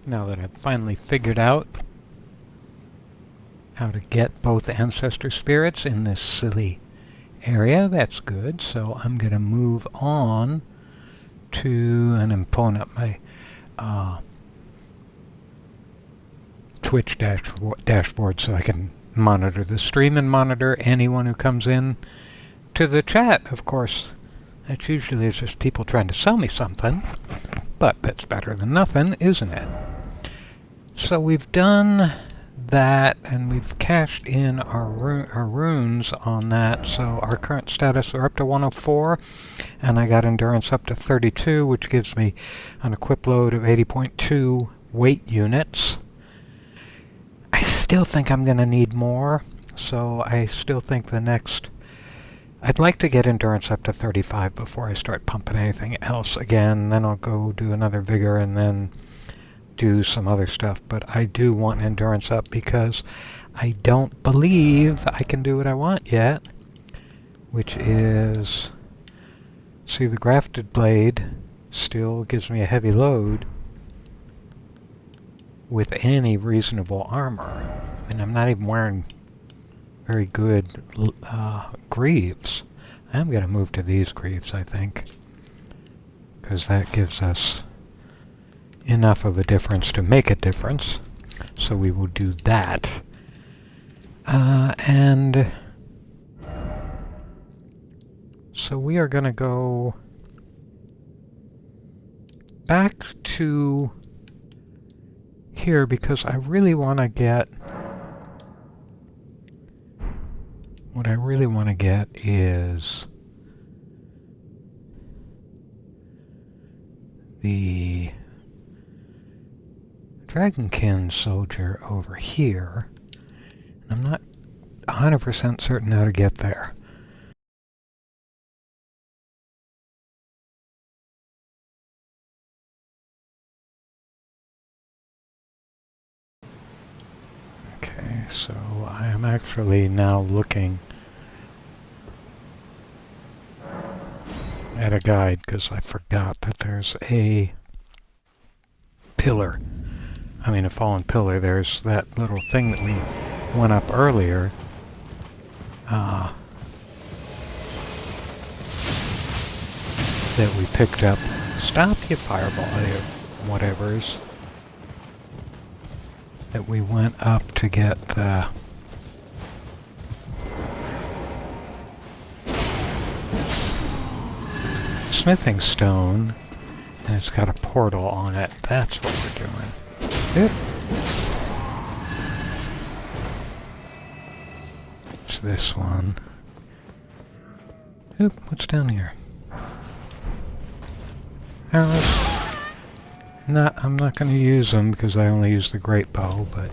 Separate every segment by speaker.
Speaker 1: Now that I've finally figured out how to get both ancestor spirits in this silly area, that's good. So I'm going to move on to, and I'm pulling up my Twitch dashboard so I can monitor the stream and monitor anyone who comes in to the chat. Of course, that's usually just people trying to sell me something, but that's better than nothing, isn't it? So we've done that, and we've cashed in our runes on that, so our current status are up to 104, and I got endurance up to 32, which gives me an equip load of 80.2 weight units. I still think I'm going to need more, so I still think the next... I'd like to get endurance up to 35 before I start pumping anything else again. Then I'll go do another vigor and then do some other stuff. But I do want endurance up because I don't believe I can do what I want yet, which is... See, the grafted blade still gives me a heavy load with any reasonable armor. And I'm not even wearing very good greaves. I'm going to move to these greaves, I think, because that gives us enough of a difference to make a difference. So we will do that. And so we are going to go back to here because I really want to get... What I really want to get is the dragonkin soldier over here. I'm not 100% certain how to get there. Okay, so I am actually now looking at a guide because I forgot that there's a pillar. I mean, a fallen pillar. There's that little thing that we went up earlier. That we picked up. Stop, you fireball, you whatevers. That we went up to get the... smithing stone, and it's got a portal on it. That's what we're doing. Yep. It's this one. Oop, what's down here? Arrows. I'm not going to use them because I only use the great bow, but...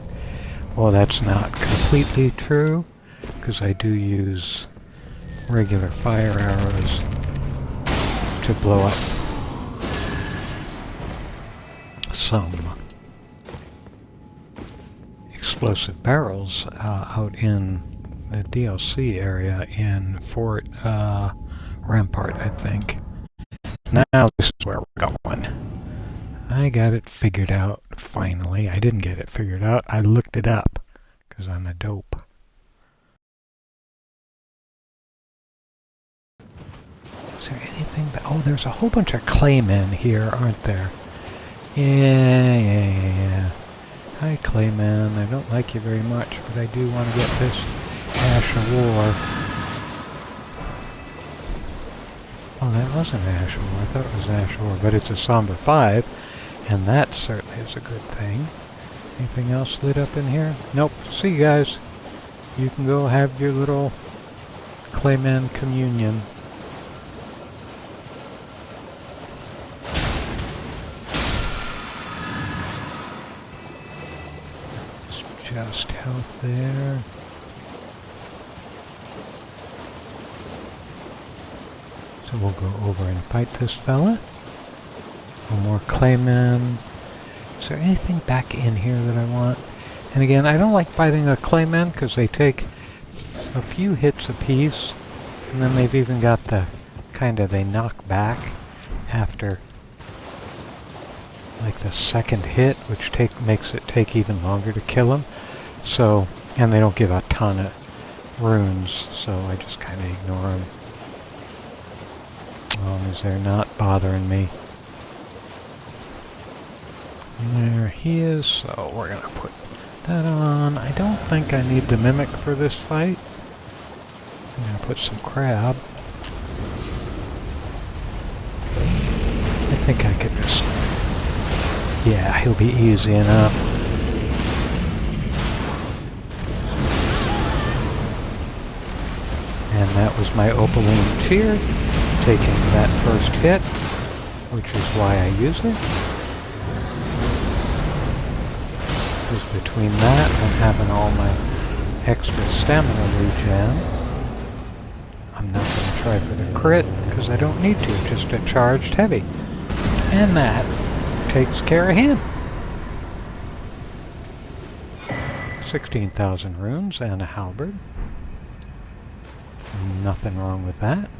Speaker 1: Well, that's not completely true, because I do use regular fire arrows to blow up some explosive barrels out in the DLC area in Fort Rampart, I think. Now this is where we're going. I got it figured out, finally. I didn't get it figured out. I looked it up, because I'm a dope. Is there anything that... Oh, there's a whole bunch of claymen here, aren't there? Yeah. Hi, claymen. I don't like you very much, but I do want to get this Ash of War. Oh, that wasn't Ash of War. I thought it was Ash of War, but it's a Somber 5, and that certainly is a good thing. Anything else lit up in here? Nope. See you guys. You can go have your little clayman communion. Just health there. So we'll go over and fight this fella. One more clayman. Is there anything back in here that I want? And again, I don't like fighting a clayman because they take a few hits apiece, and then they've even got the kind of, they knock back after like the second hit, which makes it take even longer to kill them. So, and they don't give a ton of runes, so I just kind of ignore them. As long as they're not bothering me. There he is, so we're going to put that on. I don't think I need the Mimic for this fight. I'm going to put some crab. I think I could just... yeah, he'll be easy enough. And that was my Opaline Tear, taking that first hit, which is why I use it. Because between that and having all my extra stamina regen, I'm not going to try for the crit, because I don't need to, just a charged heavy. And that takes care of him. 16,000 runes and a halberd. Nothing wrong with that.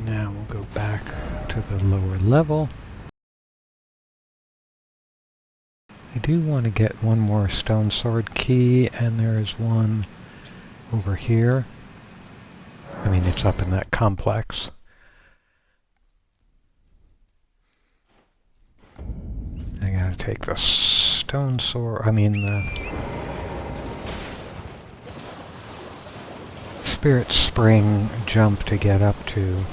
Speaker 1: Now we'll go back to the lower level. I do want to get one more stone sword key, and there is one over here. I mean, it's up in that complex. I gotta take the stone sword, the Spirit Spring jump to get up to.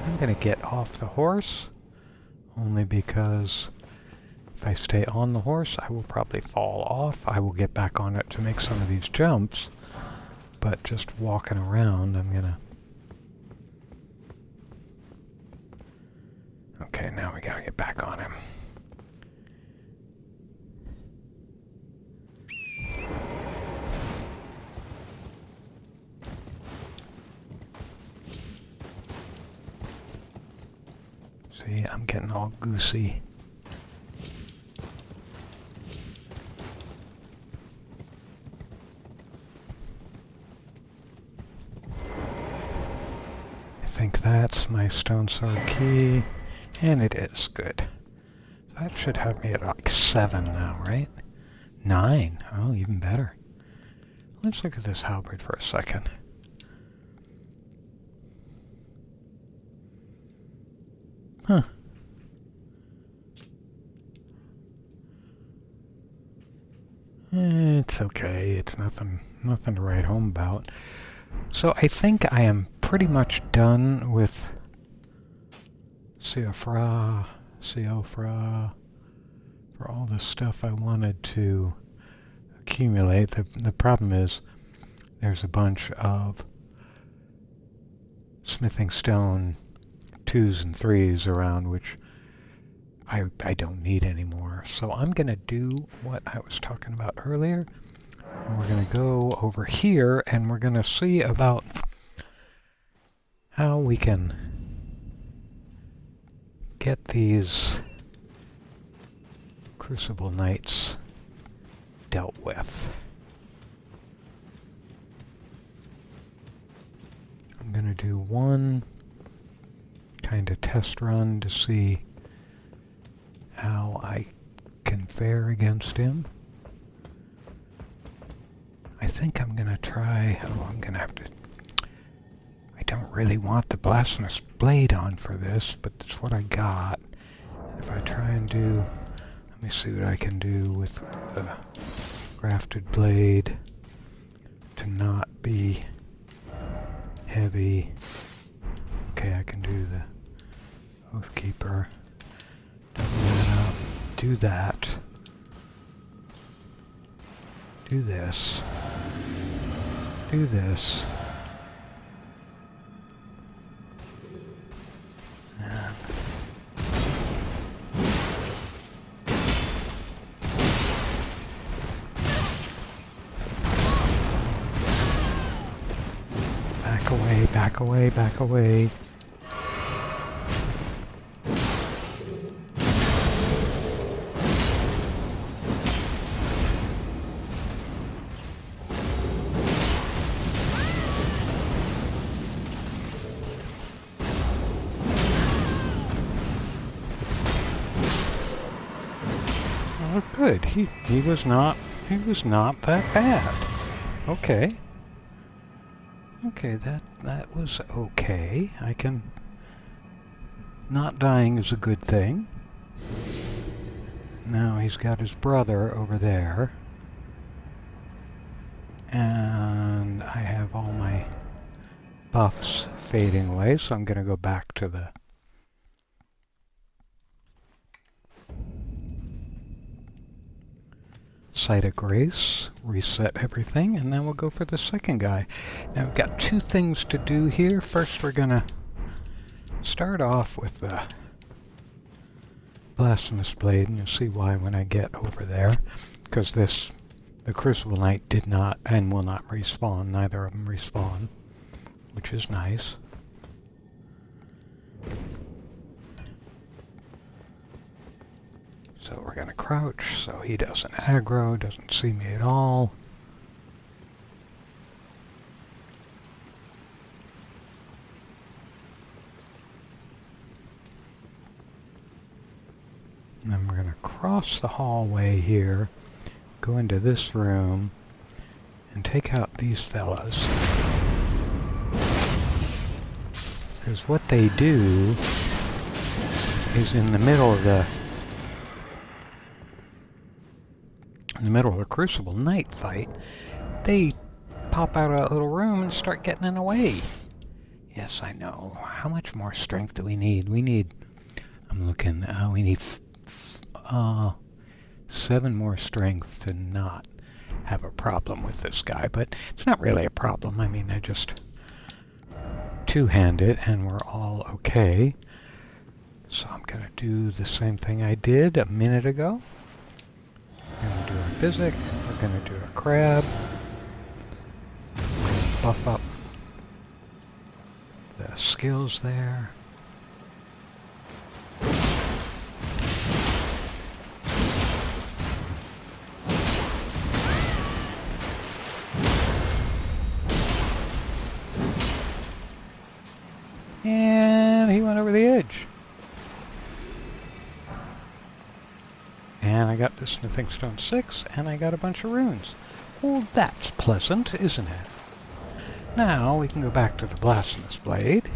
Speaker 1: I'm gonna get off the horse, only because if I stay on the horse, I will probably fall off. I will get back on it to make some of these jumps, but just walking around, I'm gonna... okay, now we gotta get back on him. See, I'm getting all goosey. I think that's my stone sword key, and it is good. That should have me at like 7 now, right? 9. Oh, even better. Let's look at this halberd for a second. Huh. It's okay. It's nothing to write home about. So I think I am pretty much done with Siofra, for all the stuff I wanted to accumulate. The problem is there's a bunch of smithing stone 2s and 3s around, which I don't need anymore. So I'm going to do what I was talking about earlier. And we're going to go over here and we're going to see about how we can get these Crucible Knights dealt with. I'm going to do one kind of test run to see how I can fare against him. I think I'm going to try... oh, I'm going to have to... I don't really want the Blasphemous Blade on for this, but that's what I got. And if I try and do... let me see what I can do with the Grafted Blade to not be heavy. Okay, I can do the Oathkeeper. Do that. Do this. Do this. And back away. away, back away, back away. Oh, good. He was not that bad. Okay. Okay, that was okay. Not dying is a good thing. Now he's got his brother over there. And I have all my buffs fading away, so I'm going to go back to the Site of Grace, reset everything, and then we'll go for the second guy. Now we've got two things to do here. First we're going to start off with the Blasphemous Blade, and you'll see why when I get over there. Because the Crucible Knight did not and will not respawn. Neither of them respawn, which is nice. So we're going to crouch so he doesn't aggro, doesn't see me at all. And then we're going to cross the hallway here, go into this room, and take out these fellas. Because what they do is in the middle of the Crucible Knight fight, they pop out of that little room and start getting in the way. Yes, I know. How much more strength do we need? We need, I'm looking, we need 7 more strength to not have a problem with this guy, but it's not really a problem. I mean, I just two-hand it and we're all okay. So I'm going to do the same thing I did a minute ago. We're going to do a physic, we're going to do a crab, we're going to buff up the skills there. And he went over the edge. And I got the Smithing Stone 6, and I got a bunch of runes. Well, that's pleasant, isn't it? Now we can go back to the Blasphemous Blade.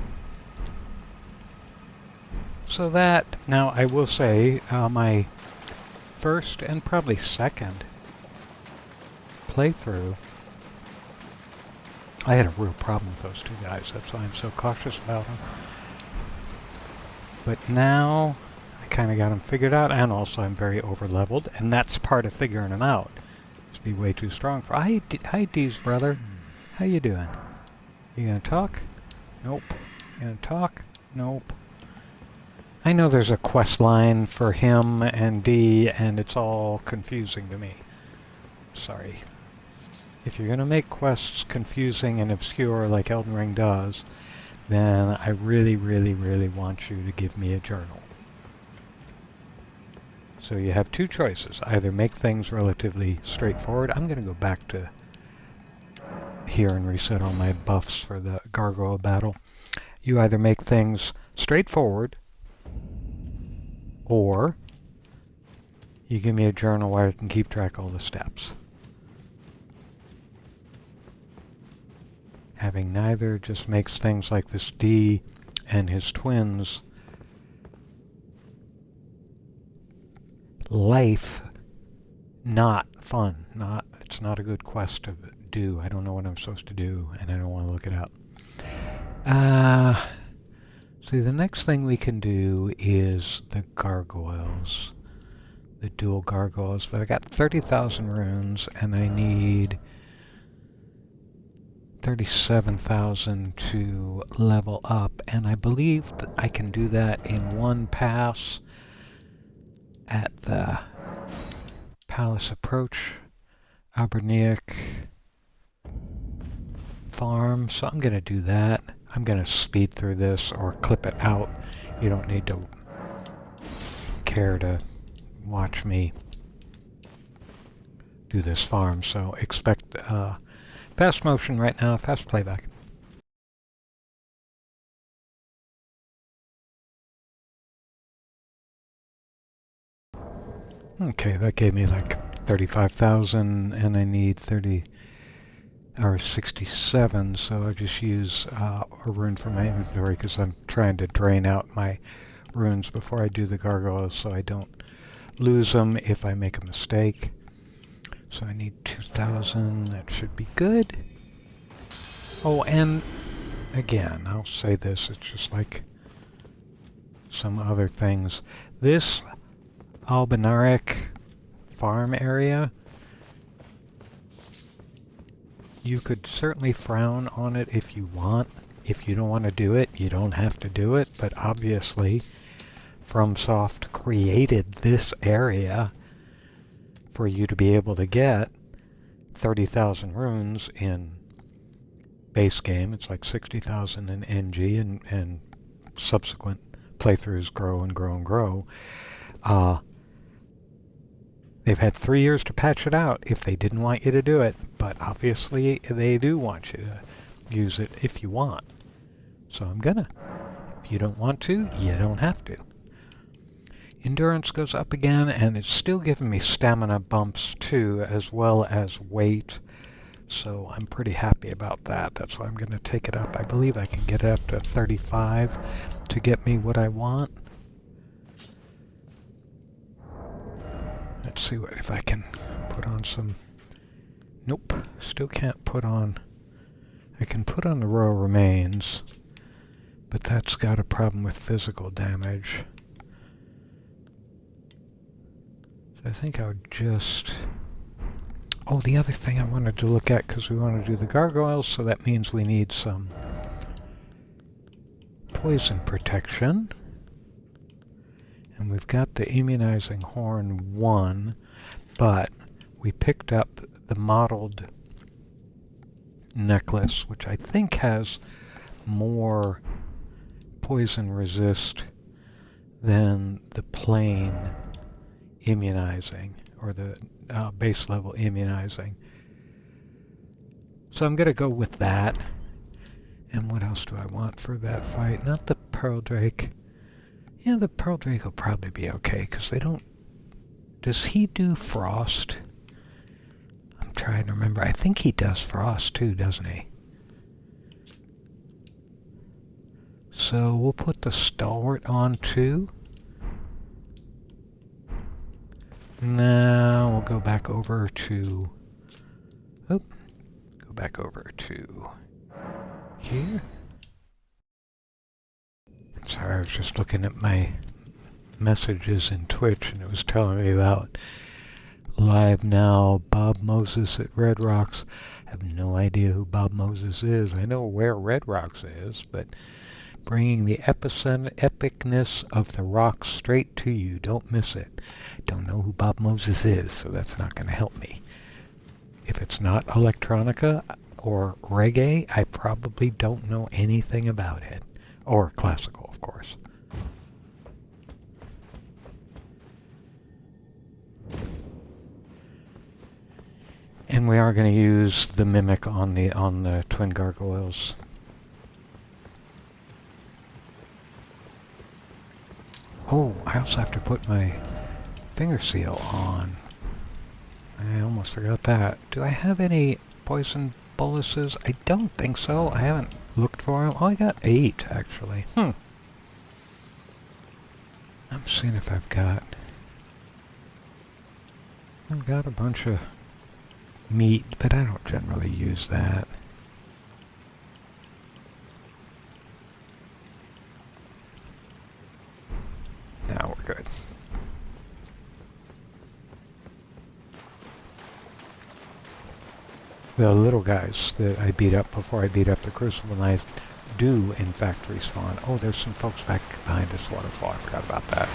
Speaker 1: So that, now I will say, my first and probably second playthrough, I had a real problem with those two guys. That's why I'm so cautious about them. But now I kind of got them figured out, and also I'm very over-leveled, and that's part of figuring them out. Just be way too strong for. Hi, Deez, brother. How you doing? You gonna talk? Nope. You gonna talk? Nope. I know there's a quest line for him and D, and it's all confusing to me. Sorry. If you're gonna make quests confusing and obscure like Elden Ring does, then I really, really, really want you to give me a journal. So you have two choices. Either make things relatively straightforward. I'm going to go back to here and reset all my buffs for the gargoyle battle. You either make things straightforward, or you give me a journal where I can keep track of all the steps. Having neither just makes things like this D and his twins life not fun. It's not a good quest to do. I don't know what I'm supposed to do, and I don't want to look it up. See, the next thing we can do is the gargoyles. The dual gargoyles. But I got 30,000 runes, and I need 37,000 to level up, and I believe that I can do that in one pass at the Palace Approach, Aberniak, farm, so I'm going to do that. I'm going to speed through this or clip it out. You don't need to care to watch me do this farm, so expect fast motion right now, fast playback. Okay, that gave me like 35,000, and I need 67, so I just use a rune from my inventory because I'm trying to drain out my runes before I do the gargoyles so I don't lose them if I make a mistake. So I need 2,000, that should be good. Oh, and again, I'll say this, it's just like some other things. This Albinauric farm area, you could certainly frown on it if you want. If you don't want to do it, you don't have to do it, but obviously FromSoft created this area for you to be able to get 30,000 runes in base game. It's like 60,000 in NG, and subsequent playthroughs grow and grow and grow. They've had 3 years to patch it out if they didn't want you to do it, but obviously they do want you to use it if you want. So I'm gonna. If you don't want to, you don't have to. Endurance goes up again, and it's still giving me stamina bumps too, as well as weight. So I'm pretty happy about that. That's why I'm going to take it up. I believe I can get it up to 35 to get me what I want. Let's see if I can put on some... Nope, still can't put on... I can put on the royal remains, but that's got a problem with physical damage. So I think I would just... Oh, the other thing I wanted to look at, because we want to do the gargoyles, so that means we need some poison protection. And we've got the immunizing horn 1, but we picked up the mottled necklace, which I think has more poison resist than the plain immunizing, or the base level immunizing. So I'm going to go with that. And what else do I want for that fight? Not the Pearl Drake. Yeah, the Pearl Drake will probably be okay, because they don't... Does he do frost? I'm trying to remember. I think he does frost too, doesn't he? So we'll put the Stalwart on too. Now we'll go back over to... Go back over to here. Sorry, I was just looking at my messages in Twitch, and it was telling me about live now Bob Moses at Red Rocks. I have no idea who Bob Moses is. I know where Red Rocks is, but bringing the epicness of the rocks straight to you. Don't miss it. Don't know who Bob Moses is, so that's not going to help me. If it's not electronica or reggae, I probably don't know anything about it. Or classical, of course. And we are going to use the mimic on the twin gargoyles. Oh, I also have to put my finger seal on. I almost forgot that. Do I have any poison boluses? I don't think so. I haven't looked for them. Oh, I got 8, actually. I'm seeing if I've got a bunch of meat, but I don't generally use that. Now we're good. The little guys that I beat up before I beat up the Crucible Knights do, in fact, respawn. Oh, there's some folks back behind this waterfall. I forgot about that.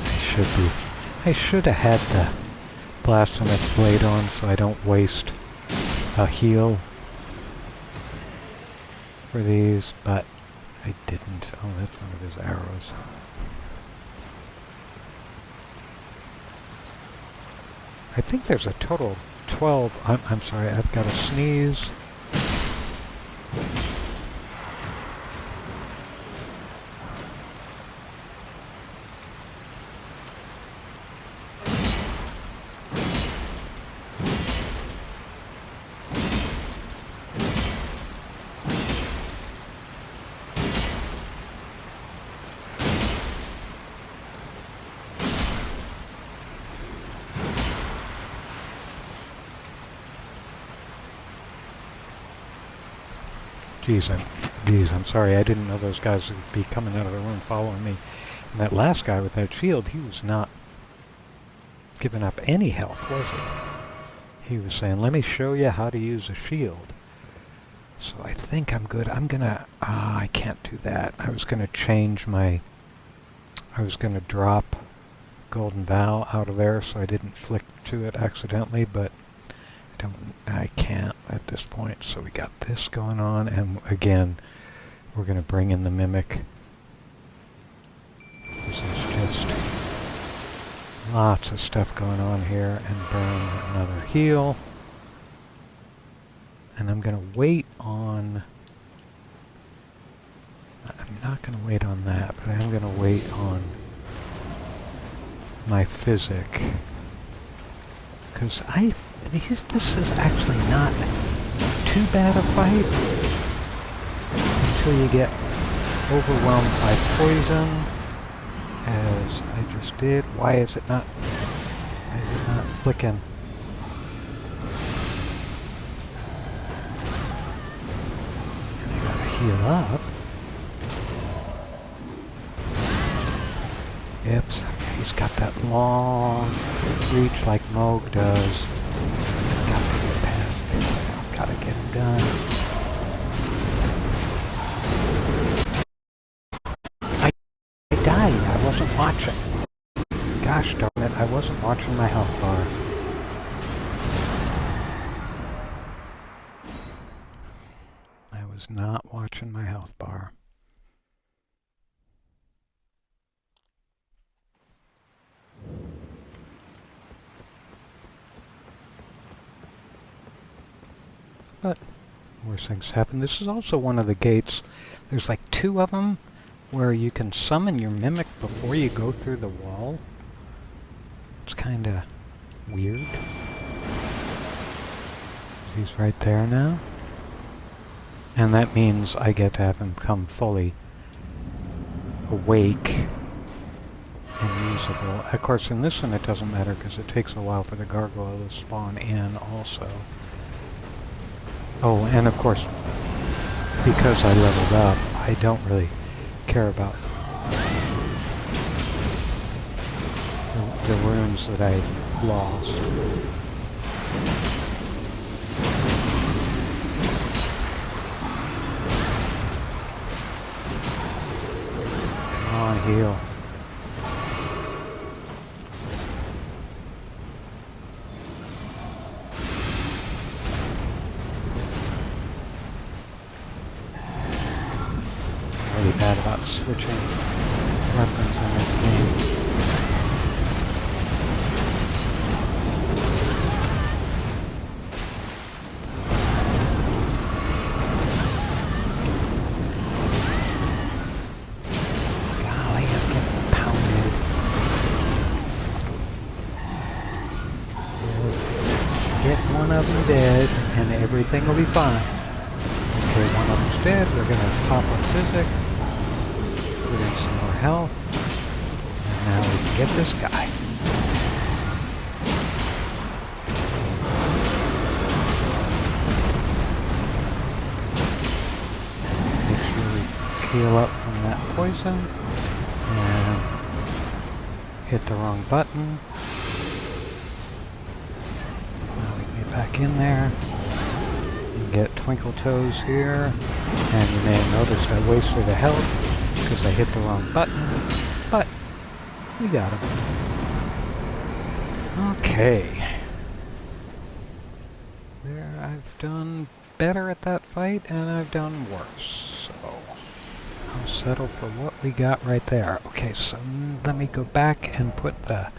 Speaker 1: I I should have had the blasphemous blade on so I don't waste a heal for these, but I didn't. Oh, that's one of his arrows. I think there's a total of 12. I'm sorry, I've got to sneeze. Geez, I'm sorry. I didn't know those guys would be coming out of the room following me. And that last guy with that shield, he was not giving up any health, was he? He was saying, let me show you how to use a shield. So I think I'm good. I'm gonna... I can't do that. I was gonna change my... I was gonna drop Golden Vow out of there so I didn't flick to it accidentally, but I can't at this point. So we got this going on, and again, we're going to bring in the Mimic. This is just lots of stuff going on here, and burn another heal. And I'm going to wait on... I'm not going to wait on that, but I am going to wait on my Physic. Because this is actually not too bad a fight until you get overwhelmed by poison, as I just did. Why is it not flicking? And I gotta heal up. Oops, he's got that long reach like Moog does. Got to get past it. Gotta get him done. I died. I wasn't watching. Gosh darn it, I wasn't watching my health bar. I was not watching my health bar. But worse things happen. This is also one of the gates. There's like 2 of them where you can summon your Mimic before you go through the wall. It's kind of weird. He's right there now. And that means I get to have him come fully awake and usable. Of course, in this one it doesn't matter because it takes a while for the gargoyle to spawn in also. Oh, and of course, because I leveled up, I don't really care about the runes that I lost. Come on, heal. Really bad about switching weapons in this game. Golly, I'm getting pounded. Get one of them dead and everything will be fine. Okay, one of them's dead. We're gonna pop a Physic. Put in some more health. And now we can get this guy. Make sure we heal up from that poison. And hit the wrong button. Now we can get back in there. You get Twinkle Toes here. And you may have noticed I wasted a health because I hit the wrong button, but We got him. Okay. There, I've done better at that fight, and I've done worse. So, I'll settle for what we got right there. Okay, so let me go back and put the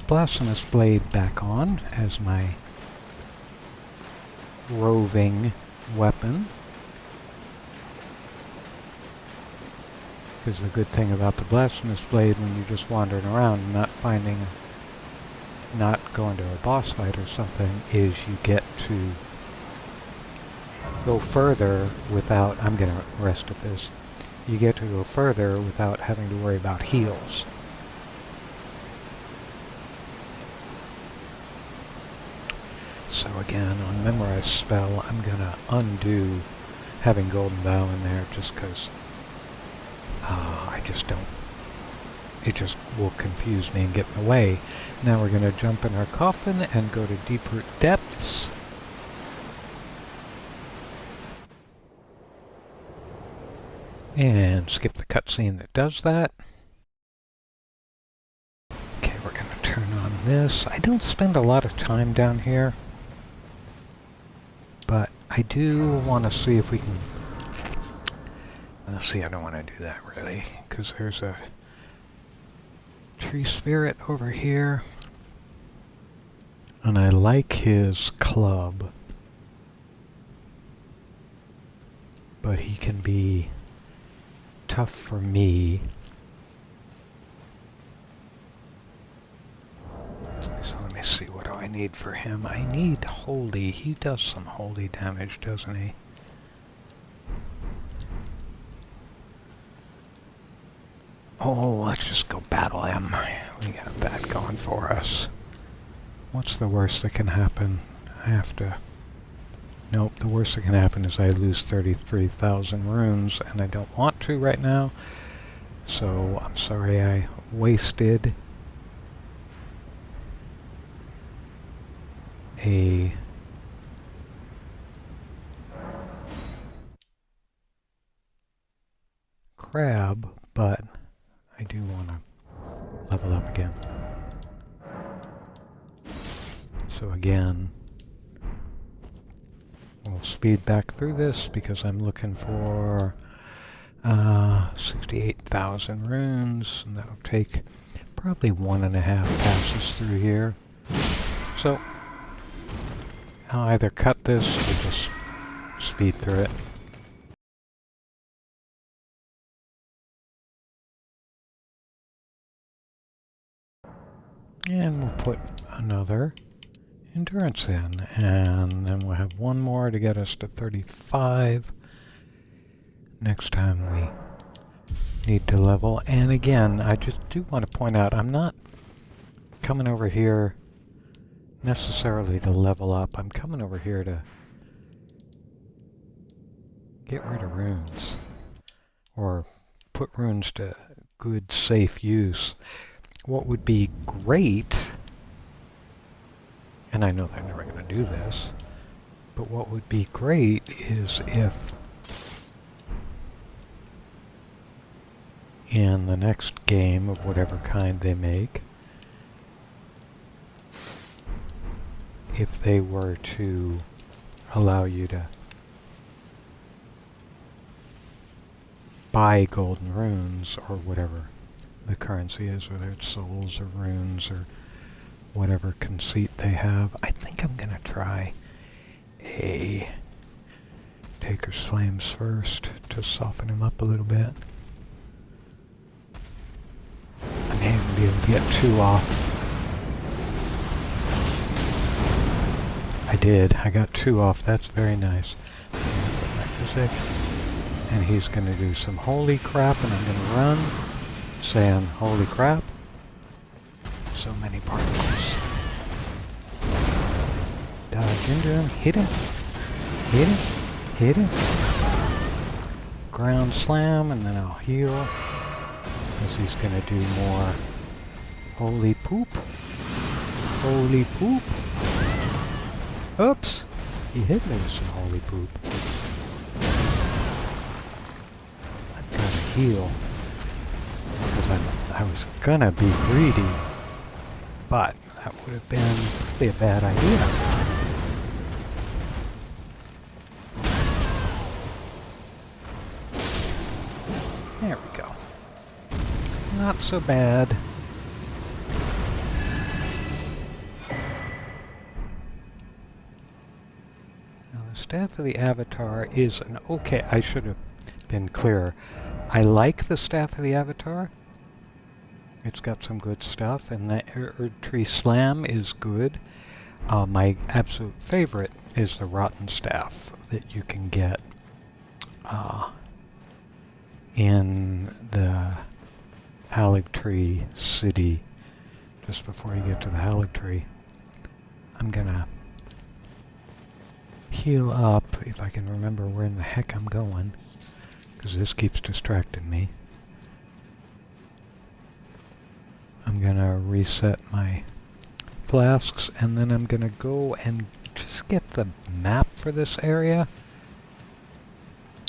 Speaker 1: Blasphemous Blade back on as my roving weapon. Because the good thing about the Blasphemous Blade when you're just wandering around and not going to a boss fight or something, is you get to go further without, I'm going to rest at this, you get to go further without having to worry about heals. So again, on Memorize Spell, I'm going to undo having Golden Bow in there just because I just don't, it just will confuse me and get in the way. Now we're going to jump in our coffin and go to Deeproot Depths. And skip the cutscene that does that. Okay, we're going to turn on this. I don't spend a lot of time down here, but I do want to see if we can... Let's see, I don't want to do that really, because there's a tree spirit over here, and I like his club, but he can be tough for me. So let me see, what do I need for him? I need holy. He does some holy damage, doesn't he? Oh, let's just go battle him. We got that going for us. What's the worst that can happen? I have to... Nope, the worst that can happen is I lose 33,000 runes, and I don't want to right now. So, I'm sorry I wasted a... crab, but I do want to level up again. So again, we'll speed back through this because I'm looking for 68,000 runes, and that'll take probably 1.5 passes through here. So I'll either cut this or just speed through it. And we'll put another endurance in, and then we'll have one more to get us to 35 next time we need to level. And again, I just do want to point out, I'm not coming over here necessarily to level up. I'm coming over here to get rid of runes, or put runes to good, safe use. What would be great, and I know they're never going to do this, but what would be great is if in the next game of whatever kind they make, if they were to allow you to buy golden runes or whatever the currency is, whether it's souls or runes or whatever conceit they have. I think I'm going to try a Taker's Flames first to soften him up a little bit. I may even be able to get 2 off. I did. I got 2 off. That's very nice. Put my physic. And he's going to do some holy crap, and I'm going to run saying, holy crap. So many particles. Dodge into him. Hit him. Hit him. Hit him. Ground slam, and then I'll heal. Because he's going to do more holy poop. Holy poop. Oops. He hit me with some holy poop. I've got to heal. Because I was gonna be greedy, but that would have been probably a bad idea. There we go. Not so bad. Now the Staff of the Avatar is an okay... I should have been clearer. I like the Staff of the Avatar. It's got some good stuff, and the Erd Tree Slam is good. My absolute favorite is the Rotten Staff that you can get in the Haligtree City, just before you get to the Haligtree. I'm gonna heal up, if I can remember where in the heck I'm going, because this keeps distracting me. I'm gonna reset my flasks, and then I'm gonna go and just get the map for this area.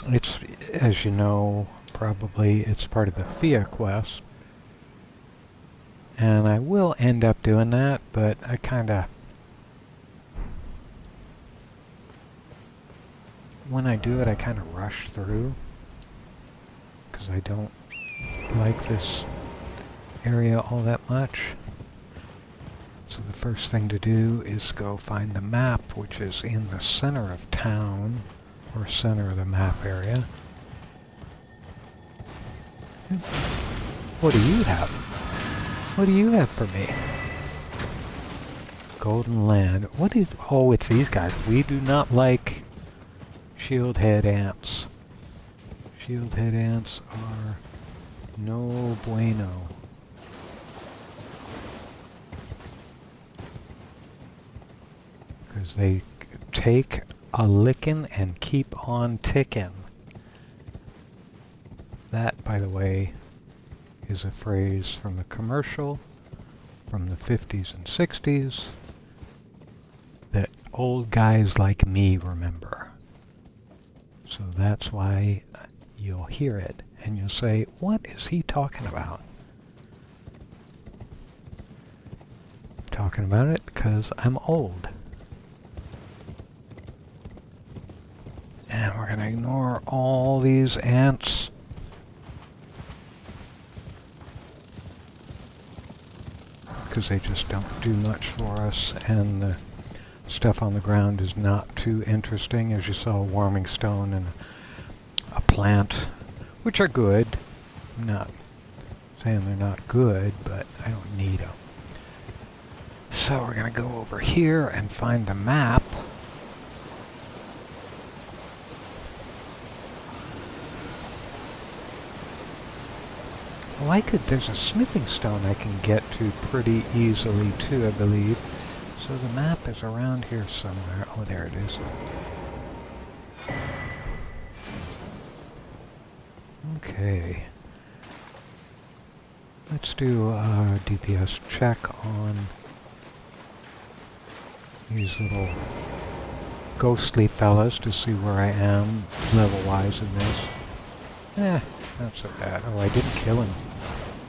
Speaker 1: It's, as you know, probably it's part of the Fia quest. And I will end up doing that, but I kinda... when I do it, I kinda rush through, because I don't like this area all that much. So the first thing to do is go find the map, which is in the center of town, or center of the map area. What do you have? What do you have for me? Golden Land. What is... oh, it's these guys. We do not like Shieldhead ants. Shieldhead ants are no bueno. Because they take a lickin' and keep on tickin'. That, by the way, is a phrase from a commercial from the 50s and 60s that old guys like me remember. So that's why you'll hear it and you'll say, what is he talking about? I'm talking about it because I'm old. And we're going to ignore all these ants. Because they just don't do much for us, and the stuff on the ground is not too interesting. As you saw, a warming stone and a plant, which are good. I'm not saying they're not good, but I don't need them. So we're going to go over here and find the map. Well, there's a smithing stone I can get to pretty easily too, I believe. So the map is around here somewhere. Oh, there it is. Okay. Let's do a DPS check on these little ghostly fellas to see where I am level-wise in this. Not so bad. Oh, I didn't kill him.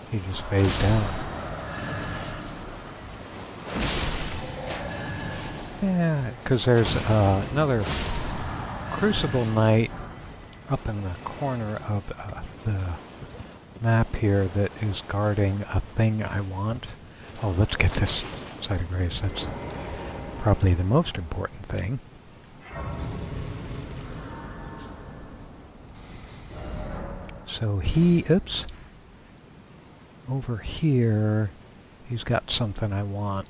Speaker 1: He just phased out. Yeah, because there's another Crucible Knight up in the corner of the map here that is guarding a thing I want. Oh, let's get this Site of Grace. That's probably the most important thing. So oops, over here, he's got something I want.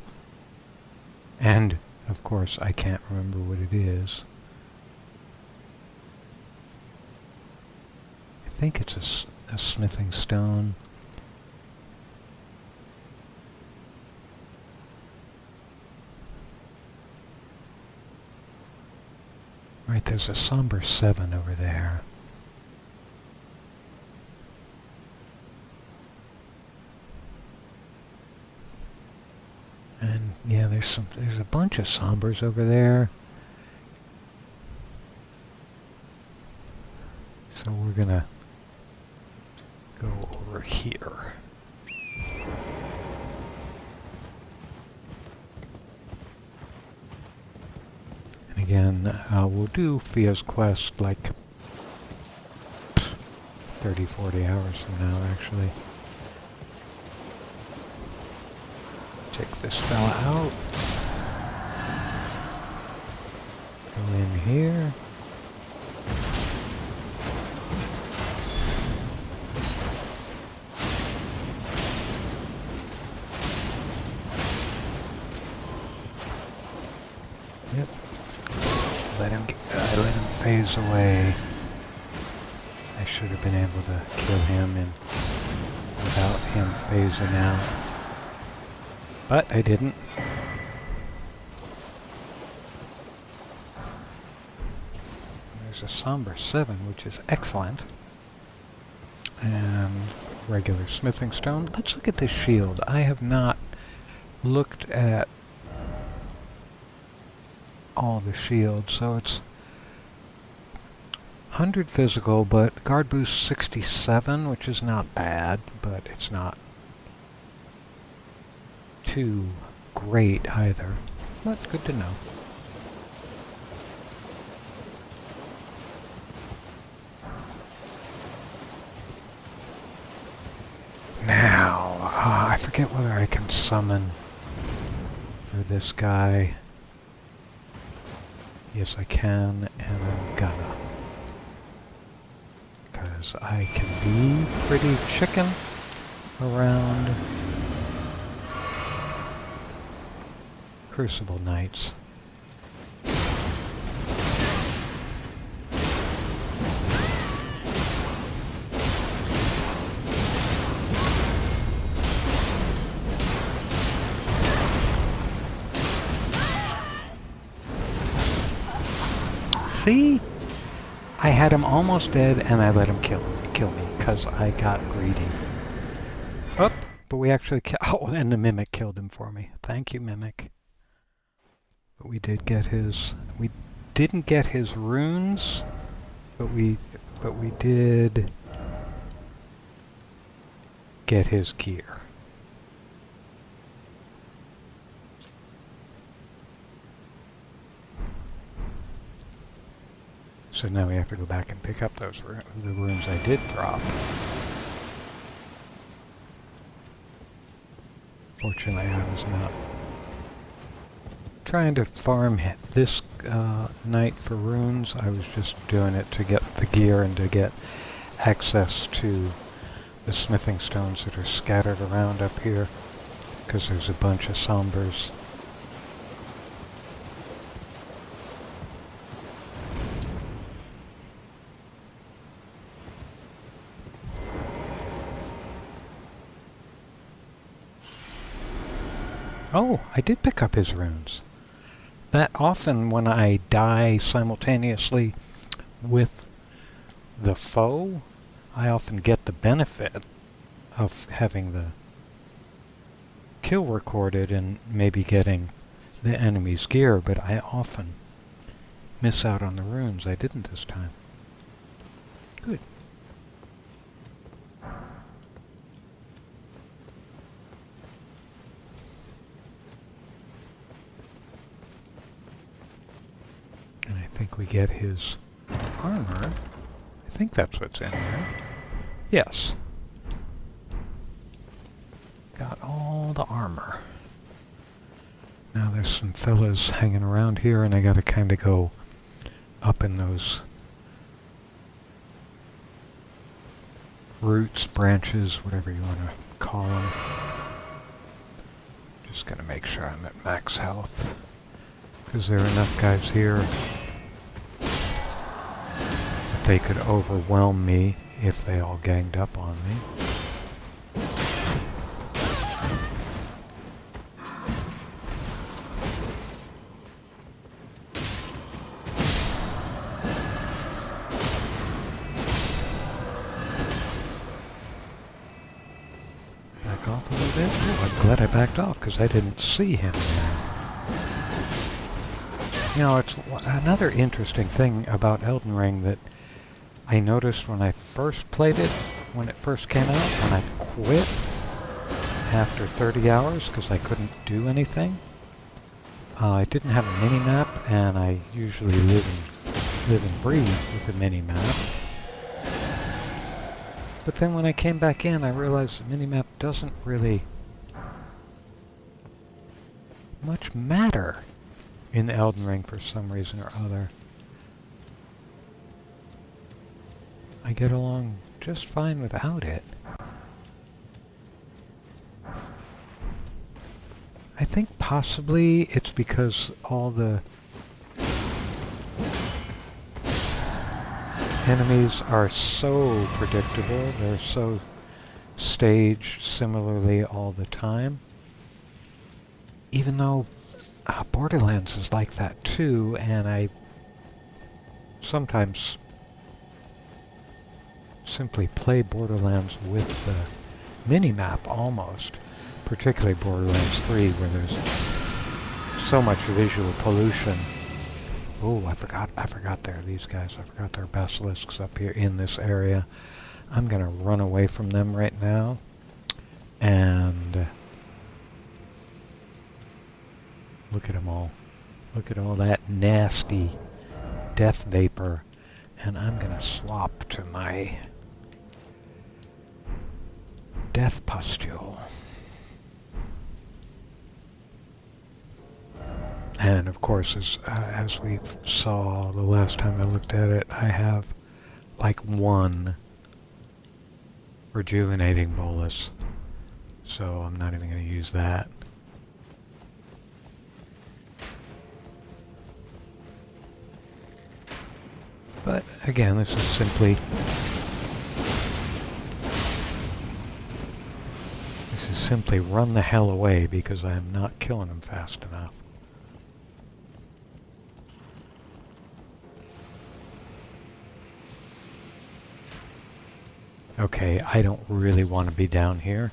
Speaker 1: And, of course, I can't remember what it is. I think it's a smithing stone. Right, there's a somber 7 over there. And yeah, there's a bunch of sombers over there. So we're gonna go over here. again, we'll do Fia's quest like 30, 40 hours from now, actually. Take this fella out. Go in here. Yep. Let him phase away. I should have been able to kill him without him phasing out. But I didn't. There's a Somber 7, which is excellent. And regular smithing stone. Let's look at this shield. I have not looked at all the shields, so it's 100 physical, but guard boost 67, which is not bad, but it's not too great either. But good to know. Now, I forget whether I can summon for this guy. Yes, I can, and I'm gonna. Because I can be pretty chicken around Crucible Knights. See? I had him almost dead, and I let him kill me, because I got greedy. Oh, but we actually oh, and the Mimic killed him for me. Thank you, Mimic. But we did get his... We didn't get his runes, but we did get his gear. So now we have to go back and pick up those the runes I did drop. Fortunately, I was not trying to farm this night for runes. I was just doing it to get the gear and to get access to the smithing stones that are scattered around up here, because there's a bunch of Sombers. Oh, I did pick up his runes. That often when I die simultaneously with the foe, I often get the benefit of having the kill recorded and maybe getting the enemy's gear, but I often miss out on the runes. I didn't this time. Good. I think we get his armor. I think that's what's in here. Yes. Got all the armor. Now there's some fellas hanging around here, and I gotta kind of go up in those roots, branches, whatever you want to call them. Just gonna make sure I'm at max health, because there are enough guys here that they could overwhelm me if they all ganged up on me. Back off a little bit. Oh, I'm glad I backed off because I didn't see him there. You know, it's another interesting thing about Elden Ring that I noticed when I first played it, when it first came out, when I quit after 30 hours because I couldn't do anything. I didn't have a mini-map, and I usually live and breathe with a mini-map. But then when I came back in, I realized the mini-map doesn't really much matter in Elden Ring for some reason or other. I get along just fine without it. I think possibly it's because all the enemies are so predictable, they're so staged similarly all the time. Even though Borderlands is like that too, and I sometimes simply play Borderlands with the mini-map almost, particularly Borderlands 3 where there's so much visual pollution. Oh, I forgot there are these guys. I forgot there are basilisks up here in this area. I'm gonna run away from them right now, and look at them all. Look at all that nasty death vapor. And I'm gonna swap to my death pustule. And of course, as we saw the last time I looked at it, I have like one rejuvenating bolus. So I'm not even going to use that. But again, this is simply run the hell away because I am not killing them fast enough. Okay, I don't really want to be down here.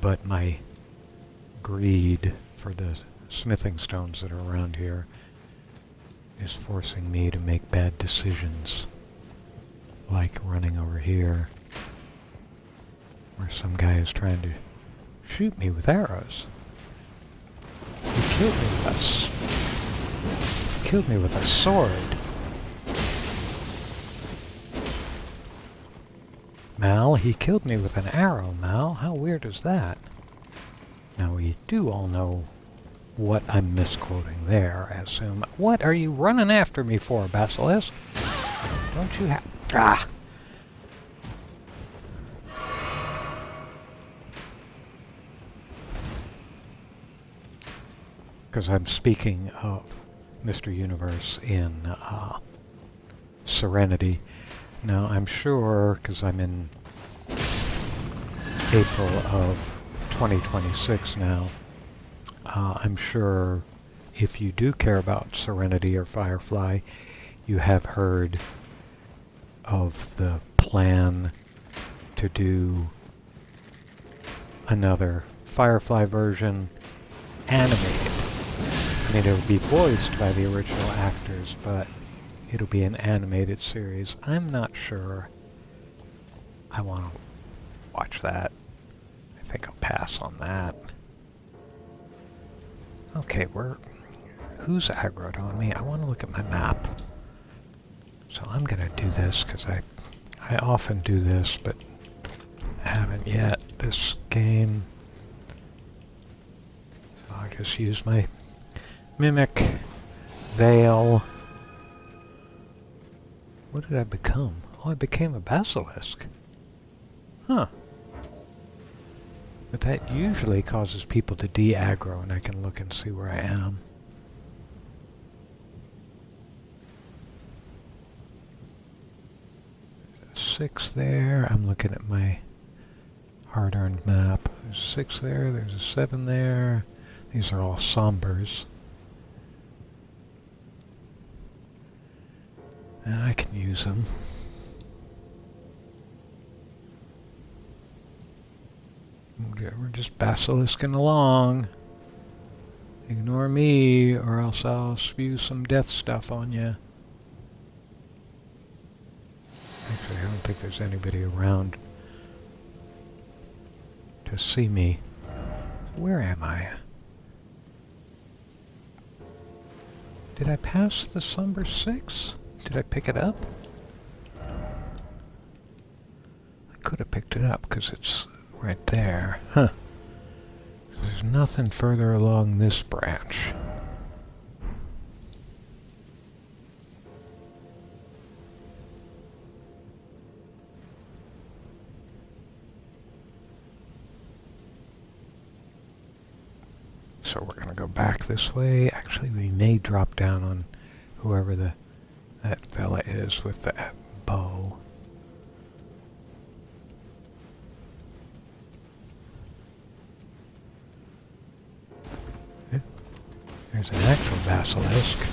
Speaker 1: But my greed for the smithing stones that are around here is forcing me to make bad decisions. Like running over here, where some guy is trying to shoot me with arrows. He killed me with a sword. Mal, he killed me with an arrow, Mal. How weird is that? Now we do all know what I'm misquoting there, I assume. What are you running after me for, Basilisk? Don't you have... Ah! Because I'm speaking of Mr. Universe in Serenity. Now, I'm sure, because I'm in April of 2026 now, I'm sure if you do care about Serenity or Firefly, you have heard of the plan to do another Firefly version animated. I mean, it'll be voiced by the original actors, but it'll be an animated series. I'm not sure I want to watch that. I think I'll pass on that. Okay, who's aggroed on me? I want to look at my map. So I'm going to do this, because I often do this, but I haven't yet this game. So I'll just use my Mimic, Veil. What did I become? Oh, I became a Basilisk. Huh. But that usually causes people to de-aggro, and I can look and see where I am. There's a 6 there. I'm looking at my hard-earned map. There's a 6 there. There's a 7 there. These are all sombers. And I can use them. We're just basilisking along. Ignore me, or else I'll spew some death stuff on you. Actually, I don't think there's anybody around to see me. Where am I? Did I pass the Somber 6? Did I pick it up? I could have picked it up because it's right there. Huh. There's nothing further along this branch. So we're going to go back this way. Actually, we may drop down on whoever that fella is with the bow. There's an actual basilisk.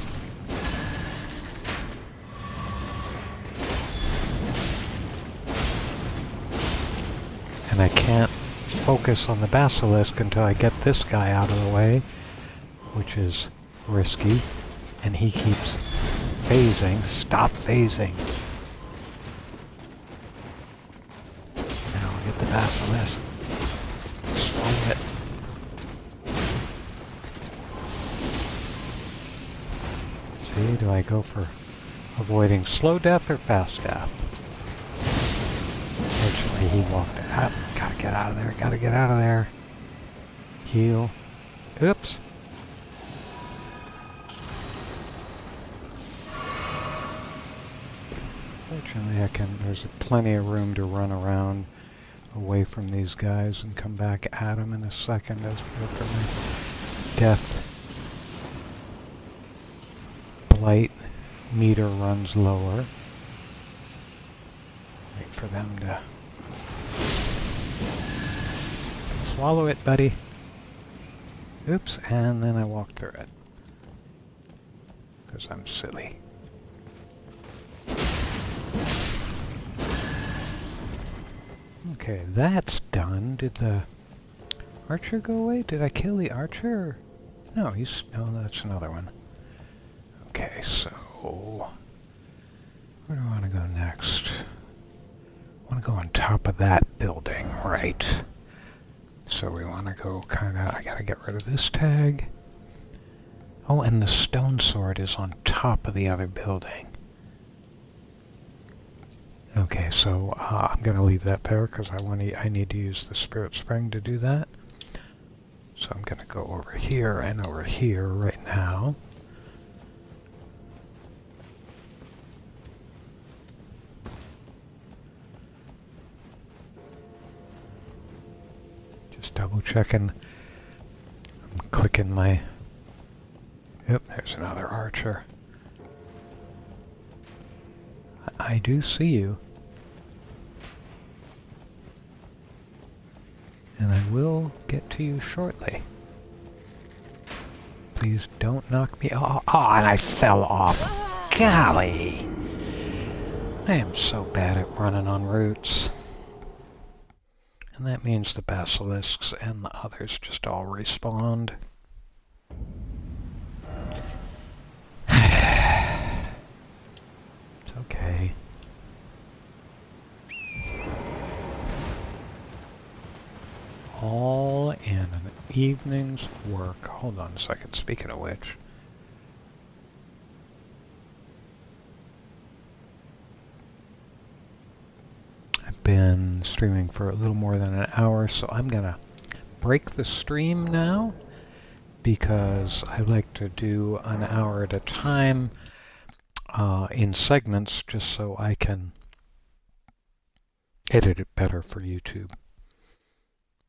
Speaker 1: And I can't focus on the basilisk until I get this guy out of the way, which is risky. And he keeps phasing. Stop phasing. Now I'll get the basilisk. Slow it. See, do I go for avoiding slow death or fast death? Fortunately, he walked out. Gotta get out of there, gotta get out of there. Heal. Oops. Fortunately, there's plenty of room to run around away from these guys and come back at them in a second as after my death blight meter runs lower. Wait for them to swallow it, buddy. Oops, and then I walked through it. Because I'm silly. Okay, that's done. Did the archer go away? Did I kill the archer? No, no, that's another one. Okay, so where do I want to go next? I want to go on top of that building, right? So we want to go I gotta get rid of this tag. Oh, and the stone sword is on top of the other building. Okay, so I'm gonna leave that there because I need to use the spirit spring to do that. So I'm gonna go over here and over here right now. Just double checking. I'm clicking my... Yep, there's another archer. I do see you. And I will get to you shortly. Please don't knock me off. Oh, and I fell off. Golly! I am so bad at running on routes. And that means the basilisks and the others just all respawned. It's okay. All in an evening's work. Hold on a second, speaking of which. I've been streaming for a little more than an hour, so I'm gonna break the stream now because I like to do an hour at a time in segments just so I can edit it better for YouTube.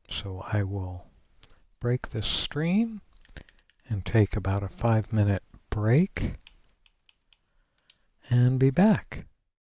Speaker 1: So I will break this stream and take about a 5-minute break and be back.